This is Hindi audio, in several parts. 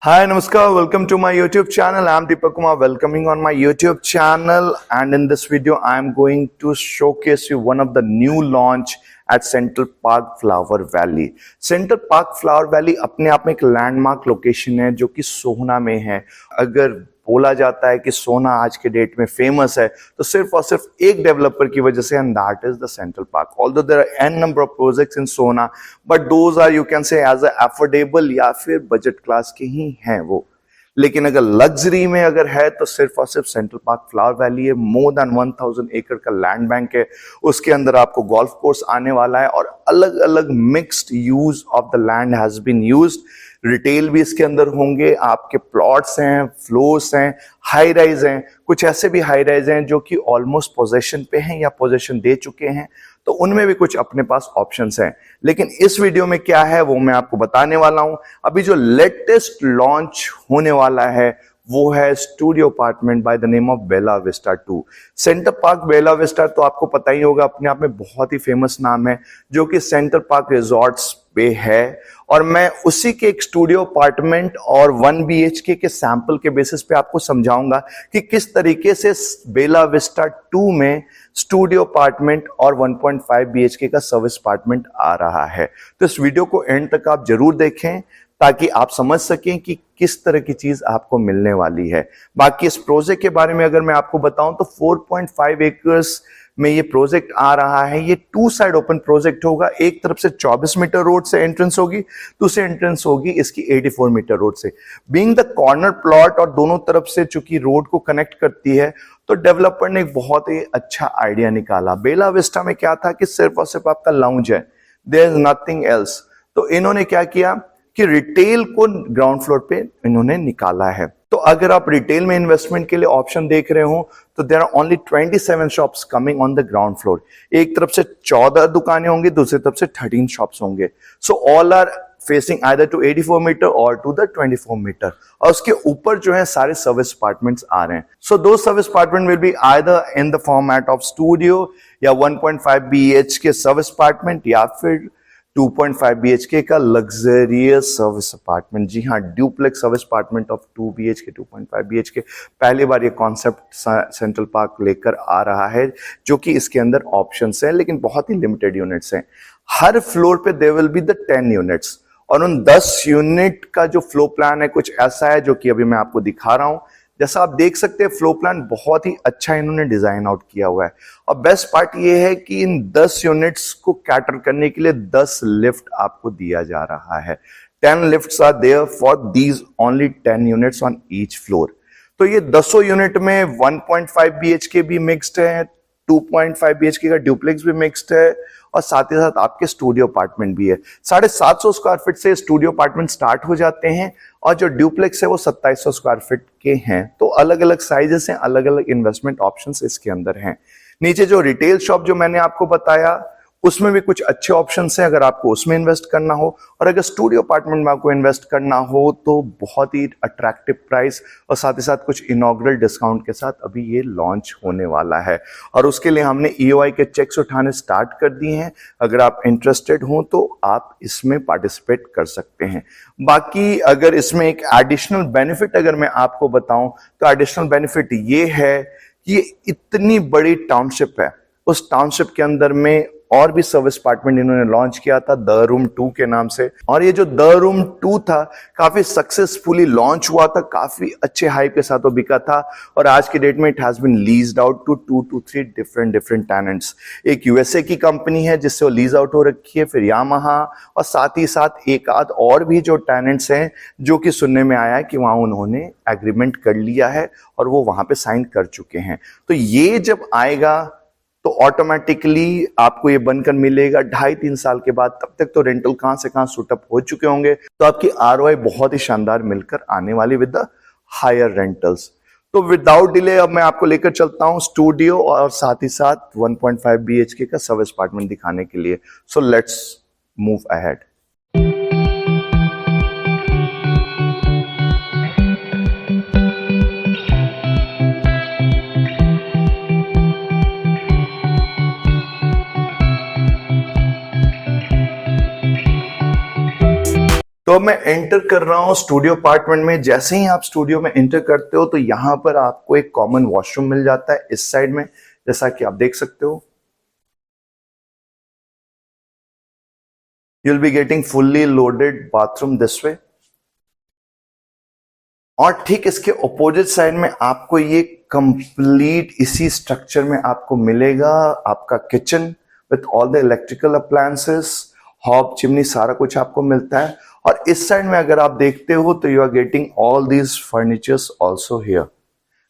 Hi, Namaskar. Welcome to my YouTube channel. I'm Deepak Kumar, welcoming on my YouTube channel. And in this video, I'm going to showcase you one of the new launch at Central Park Flower Valley. Central Park Flower Valley अपने आप में एक लैंडमार्क लोकेशन है जो कि सोहना में है. अगर बोला जाता है कि सोना आज के डेट में फेमस है तो सिर्फ और सिर्फ एक डेवलपर की वजह से, and that is the central Park. Although there are an number of projects in Sohna, but those are, you can say, as affordable या फिर बजट क्लास के ही हैं वो. लेकिन अगर लग्जरी में अगर है तो सिर्फ और सिर्फ सेंट्रल पार्क फ्लावर वैली है. मोर देन 1000 एकड़ का लैंड बैंक है. उसके अंदर आपको गोल्फ कोर्स आने वाला है और अलग अलग mixed use of the land has been used. Retail भी इसके अंदर होंगे, आपके प्लॉट्स हैं, फ्लोर्स हैं, हाई राइज हैं. कुछ ऐसे भी हाई राइज हैं जो कि ऑलमोस्ट पोजेशन पे हैं या पोजेशन दे चुके हैं, तो उनमें भी कुछ अपने पास ऑप्शंस हैं. लेकिन इस वीडियो में क्या है वो मैं आपको बताने वाला हूं. अभी जो लेटेस्ट लॉन्च होने वाला है वो है studio apartment by the name of Bella Vista 2. Centre park Bella Vista तो आपको पता ही होगा, अपने आप में बहुत ही फेमस नाम है जो कि सेंटर पार्क रिजॉर्ट्स पे है. और मैं उसी के एक स्टूडियो अपार्टमेंट और 1 BHK के सैंपल के बेसिस पे आपको समझाऊंगा कि किस तरीके से बेला विस्टा 2 में स्टूडियो अपार्टमेंट और 1.5 BHK का सर्विस अपार्टमेंट आ रहा है. तो इस वीडियो को एंड तक आप जरूर देखें ताकि आप समझ सकें कि किस तरह की चीज आपको मिलने वाली है. बाकी इस प्रोजेक्ट के बारे में अगर मैं आपको बताऊं तो 4.5 एकर्स में ये प्रोजेक्ट आ रहा है. ये 2 साइड ओपन प्रोजेक्ट होगा. एक तरफ से 24 मीटर रोड से एंट्रेंस होगी, दूसरी एंट्रेंस होगी इसकी 84 मीटर रोड से. बीइंग द कॉर्नर प्लॉट और दोनों तरफ से चूंकि रोड को कनेक्ट करती है, तो डेवलपर ने एक बहुत ही अच्छा आइडिया निकाला. बेला विस्टा में क्या था कि सिर्फ और सिर्फ आपका लाउंज है, देयर इज नथिंग एल्स. तो इन्होंने क्या किया कि रिटेल को ग्राउंड फ्लोर पे इन्होंने निकाला है. तो अगर आप रिटेल में इन्वेस्टमेंट के लिए ऑप्शन देख रहे हो तो there are only 27 shops coming on the ground floor. एक तरफ से 14 दुकानें होंगी, दूसरी तरफ से 13 शॉप्स होंगे. So all are facing either to 84 metre और टू द 24 मीटर. और उसके ऊपर जो है सारे सर्विस अपार्टमेंट्स आ रहे हैं. सो दो service apartment will be either in the format of studio या 1.5 BHK सर्विस अपार्टमेंट या फिर 2.5 BHK का लग्जरियस सर्विस अपार्टमेंट. जी हाँ, duplex service apartment of 2 BHK 2.5 BHK. पहली बार ये कॉन्सेप्ट सेंट्रल पार्क लेकर आ रहा है जो कि इसके अंदर ऑप्शंस हैं लेकिन बहुत ही लिमिटेड यूनिट्स हैं. हर फ्लोर पे there will be the 10 units और उन 10 यूनिट का जो फ्लो प्लान है कुछ ऐसा है जो कि अभी मैं आपको दिखा रहा हूं. जैसा आप देख सकते हैं फ्लो प्लान बहुत ही अच्छा इन्होंने डिजाइन आउट किया हुआ है. और बेस्ट पार्ट ये है कि इन 10 यूनिट्स को कैटर करने के लिए 10 लिफ्ट आपको दिया जा रहा है. 10 lifts are there for these only 10 units on each floor. तो ये 10 यूनिट में 1.5 BHK भी मिक्स्ड है, 2.5 BHK का ड्यूप्लेक्स भी मिक्स्ड है और साथ ही साथ आपके स्टूडियो अपार्टमेंट भी है. 750 स्क्वायर फीट से स्टूडियो अपार्टमेंट स्टार्ट हो जाते हैं और जो ड्यूप्लेक्स है वो 2700 स्क्वायर फीट के हैं. तो अलग अलग साइजेस हैं, अलग अलग इन्वेस्टमेंट ऑप्शंस इसके अंदर हैं. नीचे जो रिटेल शॉप जो मैंने आपको बताया उसमें भी कुछ अच्छे ऑप्शंस हैं अगर आपको उसमें इन्वेस्ट करना हो. और अगर स्टूडियो अपार्टमेंट में आपको इन्वेस्ट करना हो तो बहुत ही अट्रैक्टिव प्राइस और साथ ही साथ कुछ इनॉग्रल डिस्काउंट के साथ अभी ये लॉन्च होने वाला है. और उसके लिए हमने EOI के चेक्स उठाने स्टार्ट कर दिए हैं. अगर आप इंटरेस्टेड हो तो आप इसमें पार्टिसिपेट कर सकते हैं. बाकी अगर इसमें एक एडिशनल बेनिफिट अगर मैं आपको बताऊं तो एडिशनल बेनिफिट ये है कि ये इतनी बड़ी टाउनशिप है, उस टाउनशिप के अंदर में और भी सर्विस अपार्टमेंट इन्होंने लॉन्च किया था द रूम 2 के नाम से. और ये जो द रूम 2 था काफी सक्सेसफुली लॉन्च हुआ था, काफी अच्छे हाइप के साथ वो बिका था. और आज की डेट में it has been leased out to 2 to 3 different tenants. एक USA की कंपनी है जिससे वो लीज आउट हो रखी है, फिर यामाहा, और साथ ही साथ एक आध और भी जो टेनेंट्स हैं जो कि सुनने में आया है कि वहां उन्होंने एग्रीमेंट कर लिया है और वो वहां पे साइन कर चुके हैं. तो ये जब आएगा तो ऑटोमेटिकली आपको ये बनकर मिलेगा 2.5-3 साल के बाद. तब तक तो रेंटल कहां से कहां शूटअप हो चुके होंगे, तो आपकी ROI बहुत ही शानदार मिलकर आने वाली विद द हायर रेंटल्स. तो विदाउट डिले अब मैं आपको लेकर चलता हूं स्टूडियो और साथ ही साथ 1.5 BHK का सर्विस अपार्टमेंट दिखाने के लिए. So let's move ahead. तो तो मैं एंटर कर रहा हूं स्टूडियो अपार्टमेंट में। जैसे ही आप स्टूडियो में एंटर करते हो तो यहां पर आपको एक कॉमन वॉशरूम मिल जाता है इस साइड में, जैसा कि आप देख सकते हो। You'll be getting fully loaded bathroom this way. और ठीक इसके ऑपोजिट साइड में आपको ये कंप्लीट इसी स्ट्रक्चर में आपको मिलेगा आपका kitchen with all the electrical appliances, hob, chimney, सारा कुछ आपको मिलता है। और इस साइड में अगर आप देखते हो तो you are getting all these furnitures also here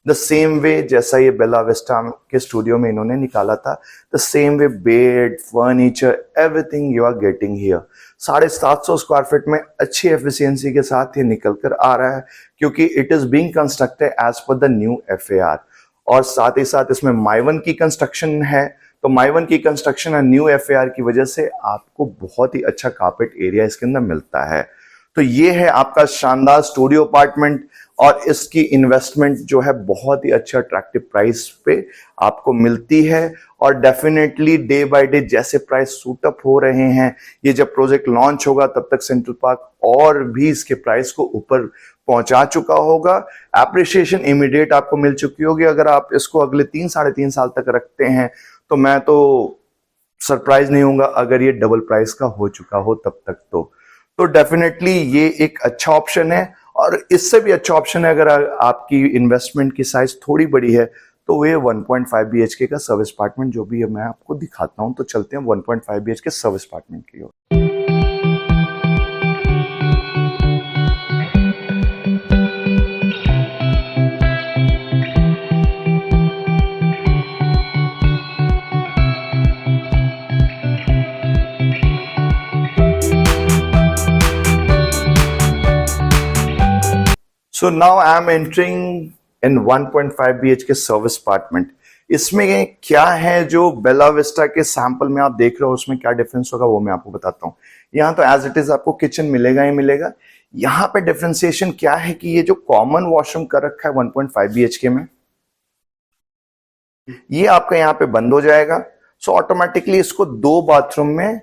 the same way जैसा ये बेला विस्टा के स्टूडियो में इन्होंने निकाला था। The same way bed, furniture, everything you are getting here. 750 square feet में अच्छी एफिशिएंसी के साथ ये निकल कर आ रहा है, क्योंकि it is being constructed as per the new FAR। और साथ ही साथ इसमें माइवन की कंस्ट्रक्शन है, तो माइवन की कंस्ट्रक्शन और न्यू FAR की वजह से आपको बहुत ही अच्छा कारपेट एरिया इसके अंदर मिलता है। तो ये है आपका शानदार स्टूडियो अपार्टमेंट, और इसकी इन्वेस्टमेंट जो है बहुत ही अच्छा अट्रैक्टिव प्राइस पे आपको मिलती है। और डेफिनेटली डे बाय डे जैसे प्राइस सूट अप हो रहे हैं, ये जब प्रोजेक्ट लॉन्च होगा तब तक सेंट्रल पार्क और भी इसके प्राइस को ऊपर पहुंचा चुका होगा। एप्रिसिएशन इमीडिएट आपको मिल चुकी होगी। अगर आप इसको अगले 3-3.5 साल तक रखते हैं तो मैं तो सरप्राइज नहीं होऊंगा अगर ये डबल प्राइस का हो चुका हो तब तक। तो डेफिनेटली ये एक अच्छा ऑप्शन है। और इससे भी अच्छा ऑप्शन है अगर आपकी इन्वेस्टमेंट की साइज थोड़ी बड़ी है तो वे 1.5 BHK का सर्विस अपार्टमेंट जो भी है मैं आपको दिखाता हूं। तो चलते हैं 1.5 BHK सर्विस अपार्टमेंट की ओर। So now I am entering in 1.5 BHK service apartment. इसमें क्या है जो बेला विस्टा के सैंपल में आप देख रहे हो उसमें क्या डिफरेंस होगा वो मैं आपको बताता हूँ। यहाँ तो एज इट इज आपको किचन मिलेगा ही मिलेगा। यहाँ पे डिफरेंशिएशन क्या है कि ये जो कॉमन वॉशरूम कर रखा है 1.5 BHK में, ये आपका यहाँ पे बंद हो जाएगा। सो ऑटोमेटिकली इसको 2 बाथरूम में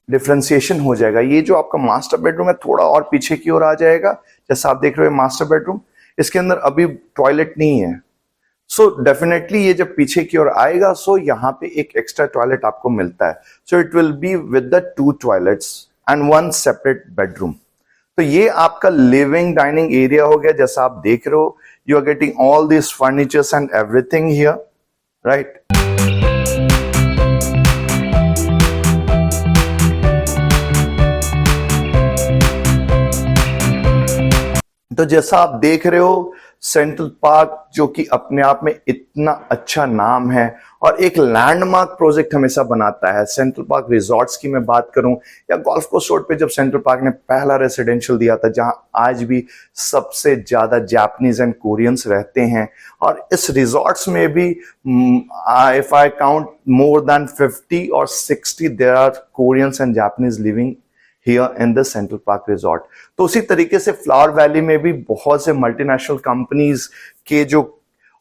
डिफरेंशिएशन हो जाएगा। ये जो आपका मास्टर बेडरूम है थोड़ा और पीछे की ओर आ जाएगा, जैसा आप देख रहे हो मास्टर बेडरूम, इसके अंदर अभी टॉयलेट नहीं है। सो डेफिनेटली ये जब पीछे की ओर आएगा सो यहाँ पे एक एक्स्ट्रा टॉयलेट आपको मिलता है। So it will be with the 2 toilets and 1 separate bedroom. तो ये आपका लिविंग डाइनिंग एरिया हो गया। जैसा आप देख रहे हो you are getting all this furnitures and everything here, right. तो जैसा आप देख रहे हो सेंट्रल पार्क जो कि अपने आप में इतना अच्छा नाम है और एक लैंडमार्क प्रोजेक्ट हमेशा बनाता है। सेंट्रल पार्क रिजॉर्ट्स की मैं बात करूं या गोल्फ कोर्स रोड पे जब सेंट्रल पार्क ने पहला रेसिडेंशियल दिया था जहां आज भी सबसे ज्यादा जापानीज एंड कोरियंस रहते हैं, और इस रिजॉर्ट्स में भी if I count more than 50 और 60 there are Koreans and Japanese living here in the central park resort. तो उसी तरीके से फ्लावर वैली में भी बहुत से मल्टीनेशनल कंपनीज के जो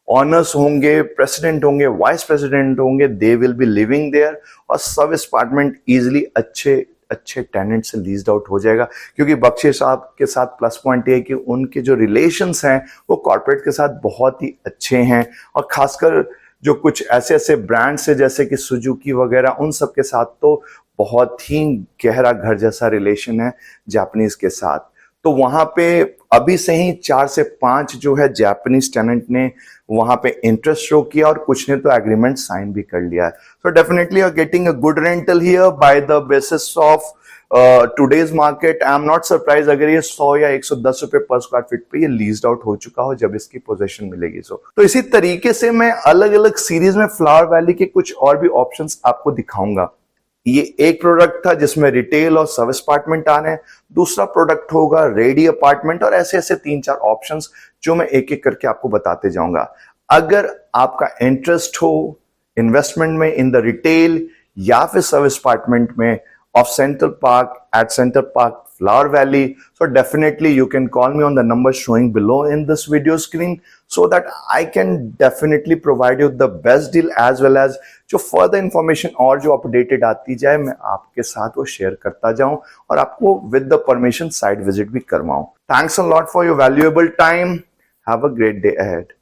ऑनर्स होंगे, प्रेसिडेंट होंगे, वाइस प्रेसिडेंट होंगे, they will be living there, और सर्विस अपार्टमेंट इजिली अच्छे अच्छे टेनेंट से लीज्ड आउट हो जाएगा। क्योंकि बख्शी साहब के साथ प्लस पॉइंट ये है कि उनके जो रिलेशंस हैं वो कॉर्पोरेट के साथ बहुत ही अच्छे हैं, और खासकर जो कुछ ऐसे ऐसे ब्रांड्स है जैसे कि सुजुकी वगैरह, उन सब के साथ तो बहुत ही गहरा घर जैसा रिलेशन है जापानीज के साथ। तो वहां पे अभी से ही 4 से 5 जो है जापानीज टेनेंट ने वहां पे इंटरेस्ट शो किया और कुछ ने तो एग्रीमेंट साइन भी कर लिया है। So definitely are getting a good rental here by the basis of today's market. I am not surprise अगर ये 100 या 110 रुपए पर स्क्वायर फीट पे ये लीज्ड आउट हो चुका हो जब इसकी पोजीशन मिलेगी। तो इसी तरीके से मैं अलग अलग सीरीज में फ्लावर वैली के कुछ और भी ऑप्शंस आपको दिखाऊंगा। ये एक प्रोडक्ट था जिसमें रिटेल और सर्विस अपार्टमेंट आ रहे हैं, दूसरा प्रोडक्ट होगा रेडी अपार्टमेंट, और ऐसे ऐसे 3-4 ऑप्शंस जो मैं एक एक करके आपको बताते जाऊंगा। अगर आपका इंटरेस्ट हो इन्वेस्टमेंट में इन द रिटेल या फिर सर्विस अपार्टमेंट में of Central Park at Central Park Flower Valley. So definitely you can call me on the number showing below in this video screen so that I can definitely provide you the best deal as well as जो further information और जो updated आती जाए मैं आपके साथ वो share करता जाऊं और आपको with the permission site visit भी करवाऊं. Thanks a lot for your valuable time. Have a great day ahead.